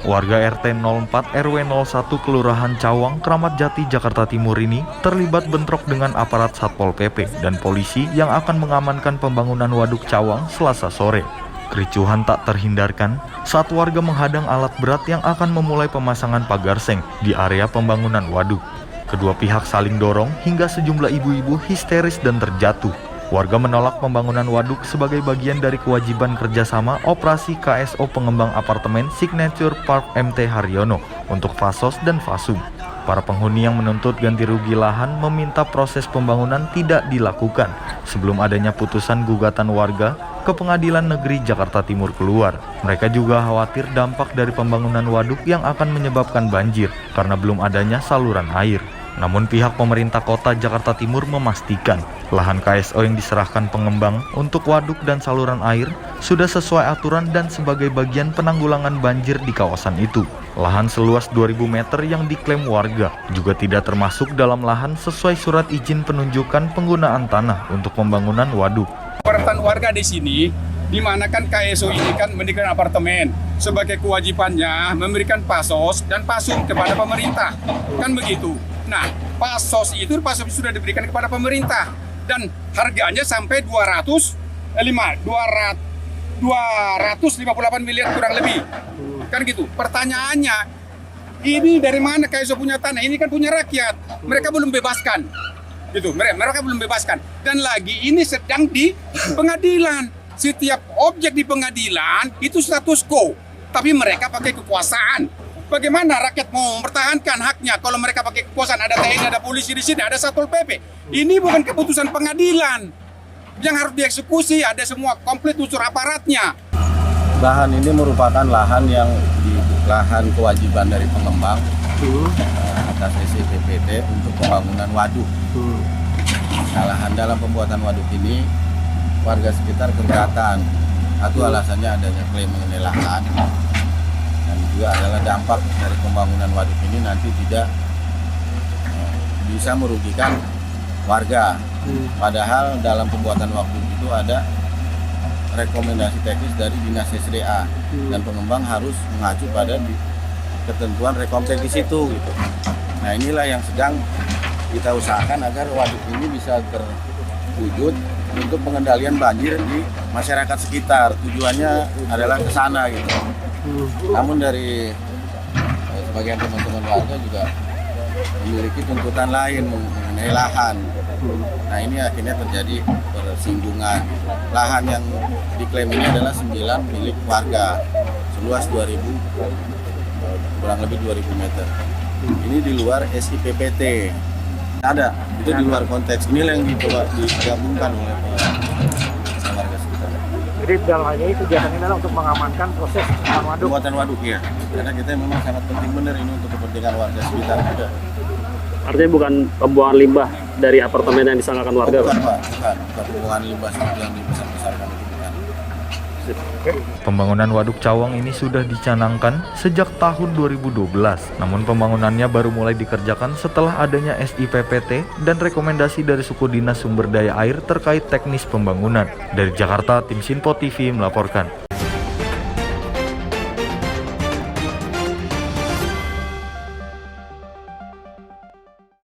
Warga RT 04 RW 01 Kelurahan Cawang, Kramat Jati, Jakarta Timur ini terlibat bentrok dengan aparat Satpol PP dan polisi yang akan mengamankan pembangunan waduk Cawang Selasa sore. Kericuhan tak terhindarkan saat warga menghadang alat berat yang akan memulai pemasangan pagar seng di area pembangunan waduk. Kedua pihak saling dorong hingga sejumlah ibu-ibu histeris dan terjatuh. Warga menolak pembangunan waduk sebagai bagian dari kewajiban kerjasama operasi KSO pengembang apartemen Signature Park MT Haryono untuk Fasos dan Fasum. Para penghuni yang menuntut ganti rugi lahan meminta proses pembangunan tidak dilakukan sebelum adanya putusan gugatan warga ke Pengadilan Negeri Jakarta Timur keluar. Mereka juga khawatir dampak dari pembangunan waduk yang akan menyebabkan banjir karena belum adanya saluran air. Namun pihak pemerintah kota Jakarta Timur memastikan lahan KSO yang diserahkan pengembang untuk waduk dan saluran air sudah sesuai aturan dan sebagai bagian penanggulangan banjir di kawasan itu. Lahan seluas 2.000 meter yang diklaim warga juga tidak termasuk dalam lahan sesuai surat izin penunjukan penggunaan tanah untuk pembangunan waduk. Perhatian warga di sini, di mana kan KSO ini kan mendirikan apartemen, sebagai kewajibannya memberikan pasos dan pasum kepada pemerintah, kan begitu. Nah, pasos sudah diberikan kepada pemerintah dan harganya sampai 258 miliar kurang lebih, kan gitu. Pertanyaannya, ini dari mana KSO punya tanah? Ini kan punya rakyat, mereka belum bebaskan. Gitu, mereka belum bebaskan. Dan lagi ini sedang di pengadilan. Setiap objek di pengadilan itu status quo, tapi mereka pakai kekuasaan. Bagaimana rakyat mau mempertahankan haknya kalau mereka pakai kekuasaan? Ada TNI, ada polisi di sini, ada Satpol PP. Ini bukan keputusan pengadilan yang harus dieksekusi. Ada semua komplit unsur aparatnya. Lahan ini merupakan lahan kewajiban dari pengembang atas SIPPT untuk pembangunan waduk. Nah, lahan dalam pembuatan waduk ini warga sekitar keberatan. Satu alasannya adanya klaim mengenai lahan, dan juga adalah dampak dari pembangunan waduk ini nanti tidak bisa merugikan warga. Padahal dalam pembuatan waduk itu ada rekomendasi teknis dari Dinas SDA dan pengembang harus mengacu pada ketentuan rekom teknis itu gitu. Nah, inilah yang sedang kita usahakan agar waduk ini bisa terwujud untuk pengendalian banjir di masyarakat sekitar. Tujuannya adalah ke sana gitu. Namun dari sebagian teman-teman warga juga memiliki tuntutan lain mengenai lahan. Nah, ini akhirnya terjadi persinggungan. Lahan yang diklaim ini adalah 9 milik warga, seluas kurang lebih 2.000 meter. Ini di luar SIPPT. Ada, itu di luar konteks. Ini yang digabungkan oleh warga sekitar. Jadi dalam hal ini kegiatannya adalah untuk mengamankan proses pembuatan waduk ya. Karena kita memang sangat penting benar ini untuk kepentingan warga sekitar juga. Artinya bukan pembuangan limbah dari apartemen yang disangkakan warga? Bukan Pak, bukan pembuangan limbah seperti yang dibesar-besarkan itu bukan. Pembangunan waduk Cawang ini sudah dicanangkan sejak tahun 2012, namun pembangunannya baru mulai dikerjakan setelah adanya SIPPT dan rekomendasi dari Suku Dinas Sumber Daya Air terkait teknis pembangunan. Dari Jakarta, tim Sinpo TV melaporkan.